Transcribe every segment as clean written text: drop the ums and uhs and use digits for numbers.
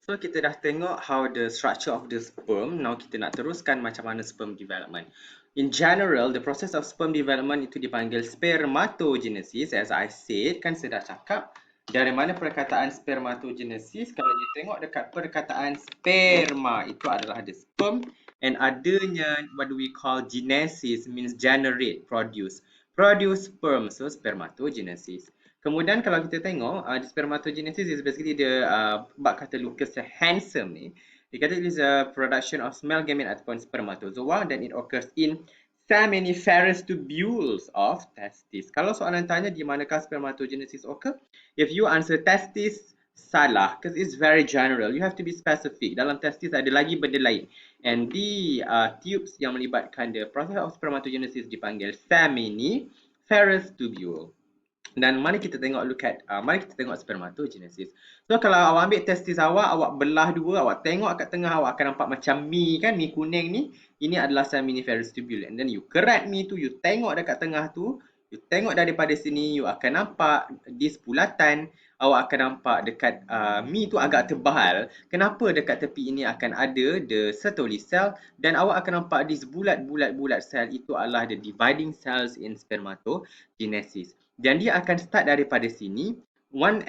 So kita dah tengok how the structure of the sperm. Now kita nak teruskan macam mana sperm development. In general, the process of sperm development itu dipanggil spermatogenesis. As I said, kan saya dah cakap dari mana perkataan spermatogenesis. Kalau you tengok dekat perkataan sperma, itu adalah the sperm. And adanya what do we call genesis means generate, produce. Produce sperm, so spermatogenesis. Kemudian kalau kita tengok the spermatogenesis is basically the bab kata Lucas handsome ni. Dia kata it is a production of male gamete ataupun spermatozoa then it occurs in seminiferous tubules of testis. Kalau soalan tanya di manakah spermatogenesis occur? If you answer testis, salah because it's very general. You have to be specific. Dalam testis ada lagi benda lain. And the tubes yang melibatkan the process of spermatogenesis dipanggil seminiferous tubule. Dan mari kita tengok mari kita tengok spermatogenesis. So kalau awak ambil testis awak belah dua, awak tengok kat tengah awak akan nampak macam mi kan, mi kuning ni. Ini adalah seminiferous tubule. And then you kerat mi tu, you tengok dekat tengah tu, you tengok daripada sini, you akan nampak this bulatan. Awak akan nampak dekat mi tu agak tebal. Kenapa dekat tepi ini akan ada the Sertoli cell dan awak akan nampak this bulat-bulat sel itu adalah the dividing cells in spermatogenesis. Dan dia akan start daripada sini.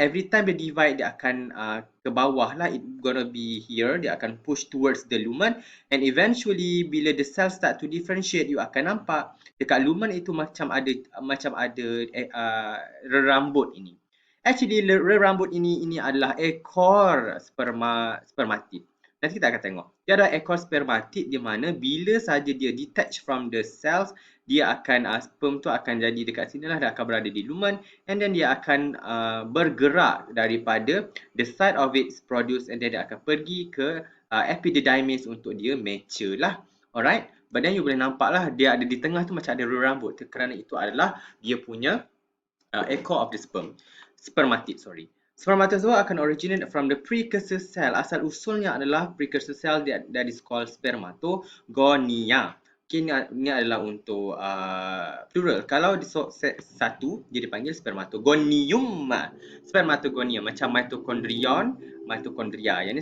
Every time dia divide, dia akan ke bawah lah. It gonna be here. Dia akan push towards the lumen. And eventually, bila the cell start to differentiate, you akan nampak dekat lumen itu macam ada rambut ini. Actually, rambut ini adalah ekor spermatid. Nanti kita akan tengok. Dia ada ekor spermatid di mana bila saja dia detach from the cells, dia akan sperm tu akan jadi dekat sini lah, dia akan berada di lumen and then dia akan bergerak daripada the side of its produce and then dia akan pergi ke epididymis untuk dia mature lah. Alright, but then you boleh nampak lah dia ada di tengah tu macam ada rambut kerana itu adalah dia punya ekor of the spermatid. Spermatozoa akan originate from the precursor cell. Asal usulnya adalah precursor cell that is called spermatogonia. Okay, ini adalah untuk plural. Kalau di satu, dia dipanggil spermatogonium. Spermatogonium macam mitochondria. Yang ini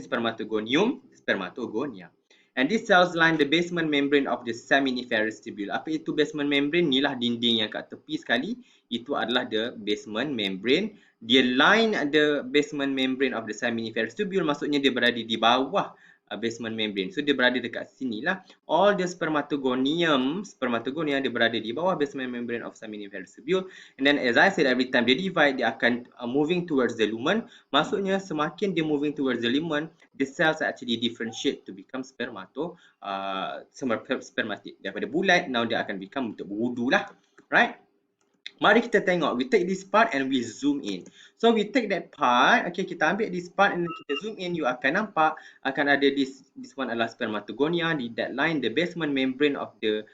spermatogonia. And these cells line the basement membrane of the seminiferous tubule. Apa itu basement membrane? Inilah dinding yang kat tepi sekali. Itu adalah the basement membrane. Dia line the basement membrane of the seminiferous tubule. Maksudnya dia berada di bawah basement membrane. So dia berada dekat sini lah. All the spermatogonia dia berada di bawah basement membrane of seminiferous tubule. And then as I said, every time they divide, dia akan moving towards the lumen. Maksudnya semakin dia moving towards the lumen, the cells actually differentiate to become spermatid. Daripada bulat, now dia akan become untuk berudu lah. Right? Mari kita tengok. We take this part and we zoom in. So we take that part. Okay, kita ambil this part and kita zoom in. You akan nampak akan ada this one adalah spermatogonia. Di that line, the basement membrane of the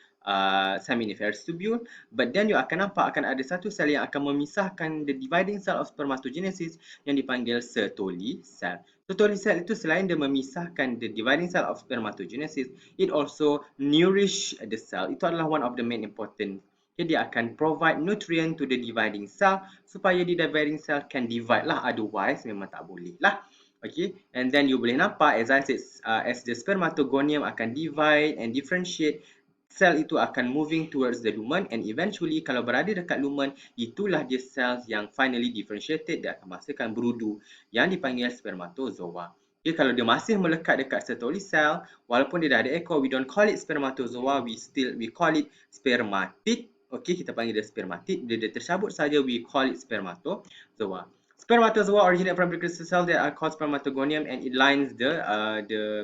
seminiferous tubule. But then you akan nampak akan ada satu sel yang akan memisahkan the dividing cell of spermatogenesis yang dipanggil Sertoli cell. Sertoli cell itu selain dia memisahkan the dividing cell of spermatogenesis, it also nourish the cell. Itu adalah one of the main important. Okay, dia akan provide nutrient to the dividing cell supaya the dividing cell can divide lah, otherwise memang tak boleh lah. Okay, and then you boleh nampak as I said, as the spermatogonium akan divide and differentiate, cell itu akan moving towards the lumen and eventually kalau berada dekat lumen, itulah dia cells yang finally differentiated, dia akan menghasilkan berudu yang dipanggil spermatozoa. Okay, kalau dia masih melekat dekat Sertoli cell, walaupun dia dah ada ekor, we don't call it spermatozoa, we call it spermatid. Okay, kita panggil dia spermatid. Bila dia tercabut saja, we call it spermatozoa. Spermatozoa originate from precursor cells that are called spermatogonium and it lines the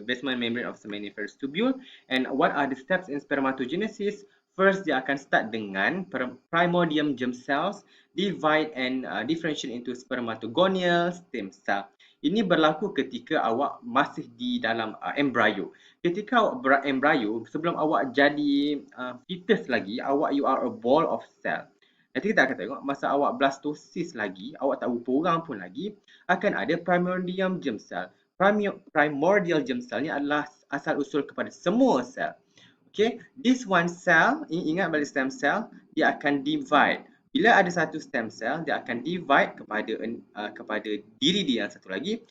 basement membrane of seminiferous tubule. And what are the steps in spermatogenesis? First, dia akan start dengan primordial germ cells divide and differentiate into spermatogonial stem cell. Ini berlaku ketika awak masih di dalam embryo. Ketika awak berembryo, sebelum awak jadi fetus lagi, you are a ball of cell. Nanti kita akan tengok masa awak blastosis lagi, awak tak rupa orang pun lagi, akan ada primordial germ cell. Primordial germ cell ni adalah asal usul kepada semua sel. Okay, this one cell, ingat balik stem cell, dia akan divide. Bila ada satu stem cell, dia akan divide kepada diri dia yang satu lagi.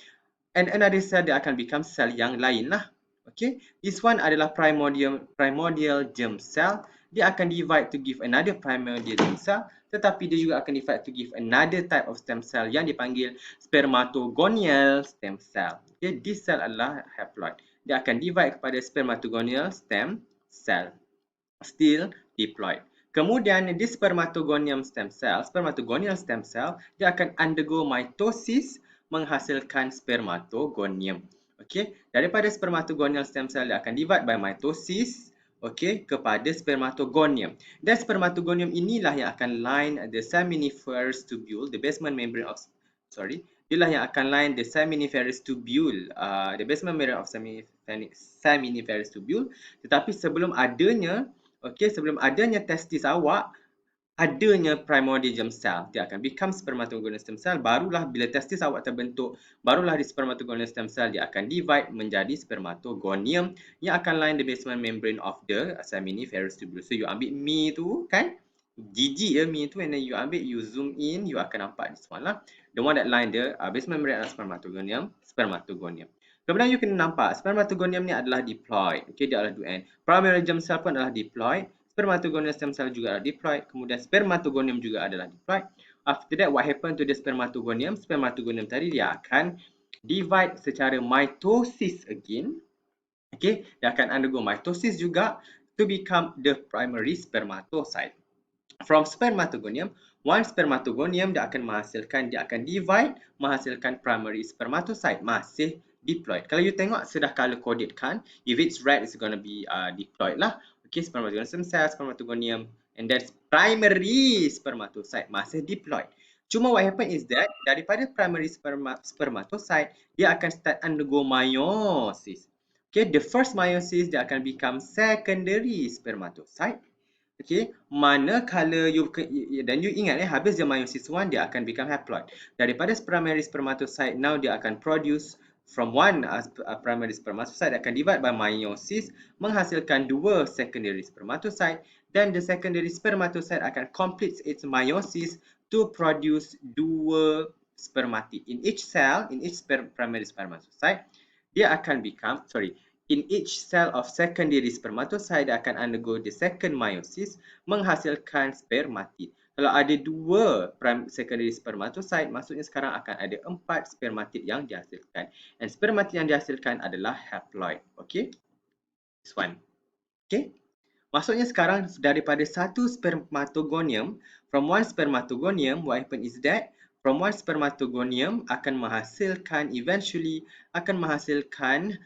And another cell dia akan become sel yang lain lah. Okay, this one adalah primordial germ cell. Dia akan divide to give another primordial germ cell, tetapi dia juga akan divide to give another type of stem cell yang dipanggil spermatogonial stem cell. Okay, this cell adalah haploid. Dia akan divide kepada spermatogonial stem cell, still diploid. Kemudian di spermatogonial stem cell, dia akan undergo mitosis menghasilkan spermatogonium. Okey, daripada spermatogonial stem cell dia akan divide by mitosis, okey, kepada spermatogonium. Dan spermatogonium inilah yang akan line the seminiferous tubule, the basement membrane of inilah yang akan line the seminiferous tubule, the basement membrane of seminiferous tubule. Tetapi sebelum adanya testis awak, adanya primordial germ cell, dia akan become spermatogonial stem cell. Barulah bila testis awak terbentuk, barulah di spermatogonial stem cell dia akan divide menjadi spermatogonium yang akan line the basement membrane of the seminiferous tubule. So you ambil mi tu kan, jijik ya mi tu, and then you ambil, you zoom in, you akan nampak this one lah, the one that line the basement membrane of spermatogonium. Kemudian you kena nampak spermatogonium ni adalah diploid. Okay, dia adalah 2N. Primary germ cell pun adalah diploid. Spermatogonial stem cell juga adalah diploid. Kemudian spermatogonium juga adalah diploid. After that, what happen to the spermatogonium? Spermatogonium tadi dia akan divide secara mitosis again. Okay, dia akan undergo mitosis juga to become the primary spermatocyte. From spermatogonium, one spermatogonium dia akan divide menghasilkan primary spermatocyte, masih diploid. Kalau you tengok sudah color coded kan, if it's red it's going to be diploid lah. Okay, spermatogonium stem cell, spermatogonium, and then primary spermatocyte masih diploid. Cuma what happen is that daripada primary spermatocyte dia akan start undergo meiosis. Okay, the first meiosis dia akan become secondary spermatocyte. Okay, manakala you ingat habis je meiosis 1 dia akan become haploid. Daripada primary spermatocyte, now dia akan produce from one primary spermatocyte, akan divide by meiosis menghasilkan dua secondary spermatocyte, dan the secondary spermatocyte akan complete its meiosis to produce dua spermatid. In each cell, in each primary spermatocyte, dia akan become, in each cell of secondary spermatocyte dia akan undergo the second meiosis menghasilkan spermatid. Kalau ada dua secondary spermatocyte, maksudnya sekarang akan ada 4 spermatid yang dihasilkan. And spermatid yang dihasilkan adalah haploid. Okay? This one. Okay? Maksudnya sekarang daripada satu spermatogonium, from one spermatogonium, what happen is that from one spermatogonium akan menghasilkan, eventually akan menghasilkan,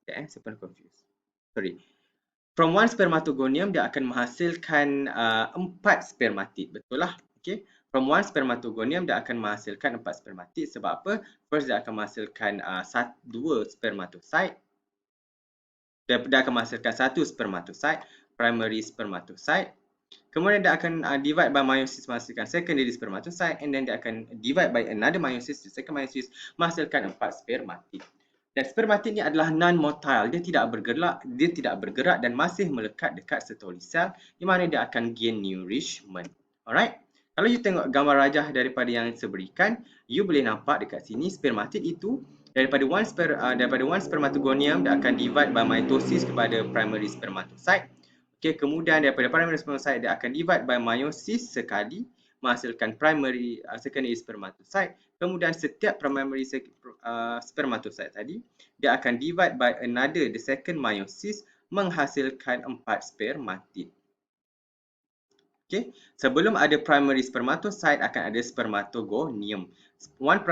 saya pun confused. From one spermatogonium dia akan menghasilkan 4 spermatid, betul lah. Okay. From one spermatogonium dia akan menghasilkan 4 spermatid. Sebab apa? First dia akan menghasilkan 2 spermatocyte. Dia akan menghasilkan 1 spermatocyte, primary spermatocyte. Kemudian dia akan divide by meiosis menghasilkan secondary spermatocyte, and then dia akan divide by another meiosis, the second meiosis menghasilkan 4 spermatid. Dan spermatid ni adalah non-motile, dia tidak bergerak dan masih melekat dekat cytosol sel, di mana dia akan gain nourishment. Alright? Kalau you tengok gambar rajah daripada yang seberikan, you boleh nampak dekat sini spermatid itu daripada one spermatogonium dia akan divide by mitosis kepada primary spermatocyte. Okay, kemudian daripada primary spermatocyte dia akan divide by meiosis sekali menghasilkan primary secondary spermatocyte. Kemudian setiap primary spermatocyte tadi dia akan divide by another, the second meiosis menghasilkan 4 spermatid. Okay, sebelum ada primary spermatocyte akan ada spermatogonium. One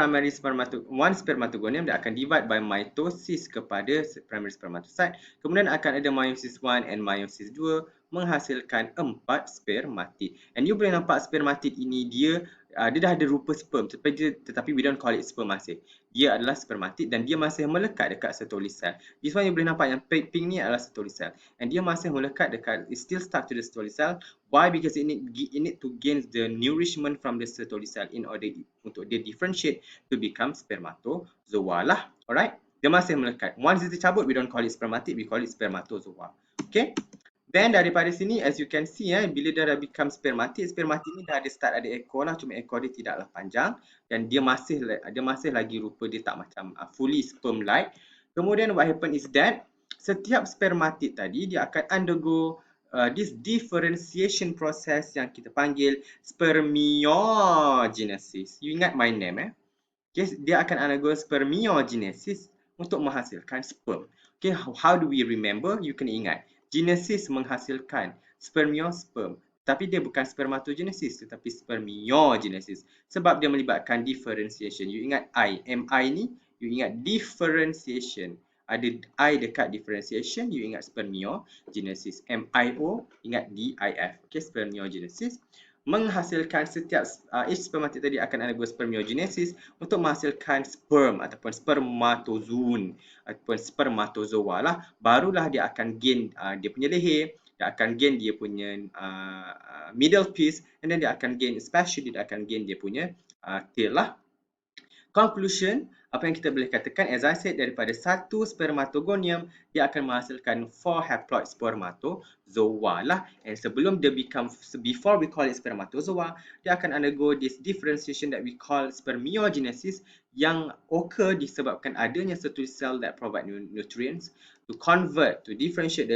spermatogonium dia akan divide by mitosis kepada primary spermatocyte. Kemudian akan ada meiosis 1 and meiosis 2 menghasilkan 4 spermatid. And you boleh nampak spermatid ini dia dah ada rupa sperm, tetapi we don't call it sperm masih. Dia adalah spermatid dan dia masih melekat dekat cytosol sel. This one you boleh nampak yang pink ni adalah cytosol sel. And dia masih melekat dekat, it's still stuck to the cytosol cell. Why? Because it need to gain the nourishment from the cytosol cell in order untuk dia differentiate to become spermatozoa lah. Alright? Dia masih melekat. Once dia tercabut, we don't call it spermatid, we call it spermatozoa. Okay? Then daripada sini, as you can see, bila dia dah become spermatid ni dah ada start ada ekor lah, cuma ekor dia tidaklah panjang dan dia masih lagi rupa dia tak macam fully sperm-like. Kemudian what happen is that setiap spermatid tadi dia akan undergo this differentiation process yang kita panggil spermiogenesis. You ingat my name Okay, dia akan undergo spermiogenesis untuk menghasilkan sperm. Okay, how do we remember? You kena ingat. Genesis menghasilkan sperm. Tapi dia bukan spermatogenesis tetapi spermiogenesis. Sebab dia melibatkan differentiation. You ingat I. MI ni, you ingat differentiation. Ada I dekat differentiation, you ingat spermiogenesis. MIO, ingat DIF. Okay, spermiogenesis. Menghasilkan setiap each spermatid tadi akan undergo spermiogenesis untuk menghasilkan sperm ataupun spermatozoon ataupun spermatozoa lah, barulah dia akan gain dia punya leher, dia akan gain dia punya middle piece, and then dia akan gain, especially dia akan gain dia punya tail lah. Conclusion, apa yang kita boleh katakan, as I said, daripada satu spermatogonium, dia akan menghasilkan 4 haploid spermatozoa lah. And sebelum dia before we call it spermatozoa, dia akan undergo this differentiation that we call spermiogenesis yang occur disebabkan adanya satu cell that provide nutrients to convert, to differentiate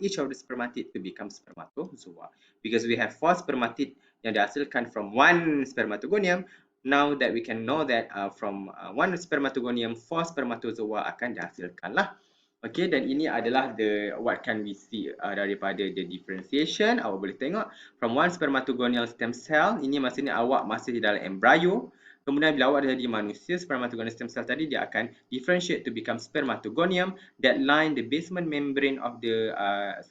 each of the spermatid to become spermatozoa. Because we have 4 spermatid yang dihasilkan from one spermatogonium, now that we can know that from one spermatogonium, 4 spermatozoa akan dihasilkan lah. Okay, dan ini adalah what can we see daripada the differentiation. Awak boleh tengok from one spermatogonial stem cell, ini maksudnya awak masih di dalam embryo. Kemudian bila awak dah jadi manusia, spermatogonial stem cell tadi dia akan differentiate to become spermatogonium that line the basement membrane of the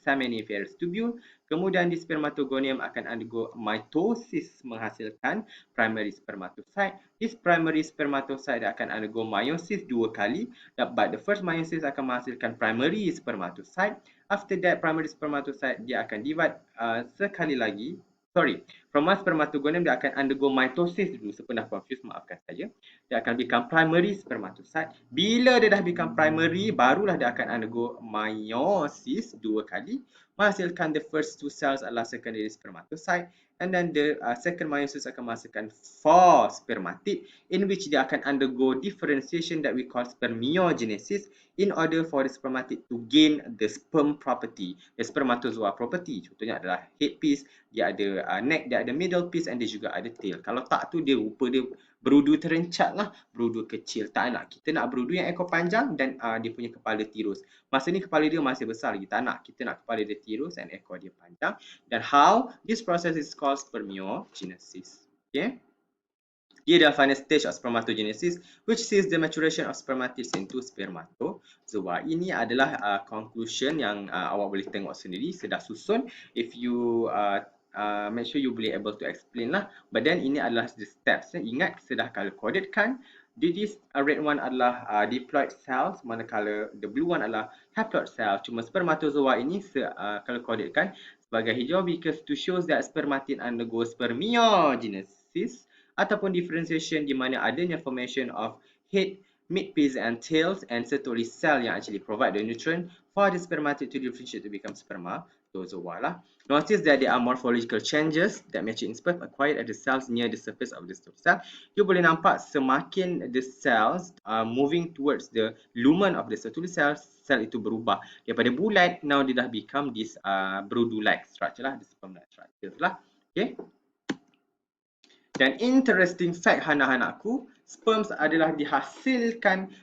seminiferous tubule. Kemudian di spermatogonium akan undergo meiosis menghasilkan primary spermatocyte. This primary spermatocyte akan undergo meiosis 2 kali, but the first meiosis akan menghasilkan primary spermatocyte. After that, primary spermatocyte dia akan divide sekali lagi. From one spermatogonium dia akan undergo mitosis dulu. Saya pernah confused, maafkan saya. Dia akan become primary spermatocyte. Bila dia dah become primary, barulah dia akan undergo meiosis 2 kali. Menghasilkan the first 2 cells adalah secondary spermatocyte. And then the second meiosis akan menghasilkan 4 spermatid in which dia akan undergo differentiation that we call spermiogenesis in order for the spermatid to gain the sperm property, the spermatozoa property. Contohnya adalah head piece, dia ada neck, dia ada middle piece, and dia juga ada tail. Kalau tak tu dia rupa dia berudu terencat lah, berudu kecil. Tak nak, kita nak berudu yang ekor panjang dan dia punya kepala tirus. Masa ni kepala dia masih besar lagi, tak nak. Kita nak kepala dia tirus dan ekor dia panjang. Dan how this process is called spermiogenesis. Okay. Dia adalah final stage of spermatogenesis which sees the maturation of spermatids into spermatozoa. Ini adalah conclusion yang awak boleh tengok sendiri, sedah susun. If you make sure you boleh able to explain lah. But then ini adalah the steps. Ingat, sedah color coded kan. This red one adalah diploid cells, manakala the blue one adalah haploid cell. Cuma spermatozoa ini color coded kan sebagai hijau because to show that spermatid undergo spermiogenesis ataupun differentiation di mana adanya formation of head, midpiece and tails and sertoli cell yang actually provide the nutrient for the spermatid to differentiate to become spermatozoa lah. Notice that there are morphological changes that mature in sperm acquired at the cells near the surface of the sperm cell. You boleh nampak semakin the cells moving towards the lumen of the sertoli cell, cell itu berubah daripada bulat, now dia dah become this brood-like structure lah, the sperm-like structure lah. Okay. Dan interesting fact anak-anakku, sperms adalah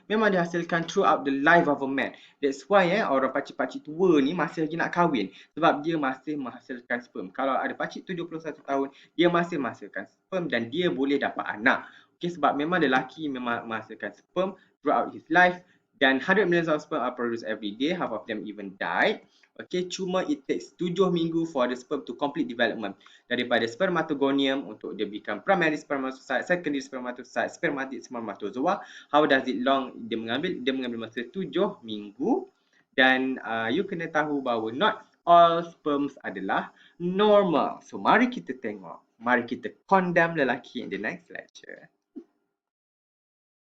memang dihasilkan throughout the life of a man. That's why orang pakcik-pakcik tua ni masih lagi nak kahwin sebab dia masih menghasilkan sperm. Kalau ada pakcik 71 tahun, dia masih menghasilkan sperm dan dia boleh dapat anak. Okay, sebab memang lelaki memang menghasilkan sperm throughout his life dan 100 million of sperm are produced every day, half of them even died. Okay, cuma it takes 7 minggu for the sperm to complete development daripada spermatogonium untuk dia become primary spermatocyte, secondary spermatocyte, spermatid, spermatozoa. How does it long? Dia mengambil masa 7 minggu dan you kena tahu bahawa not all sperms adalah normal. So mari kita tengok, mari kita condemn lelaki in the next lecture.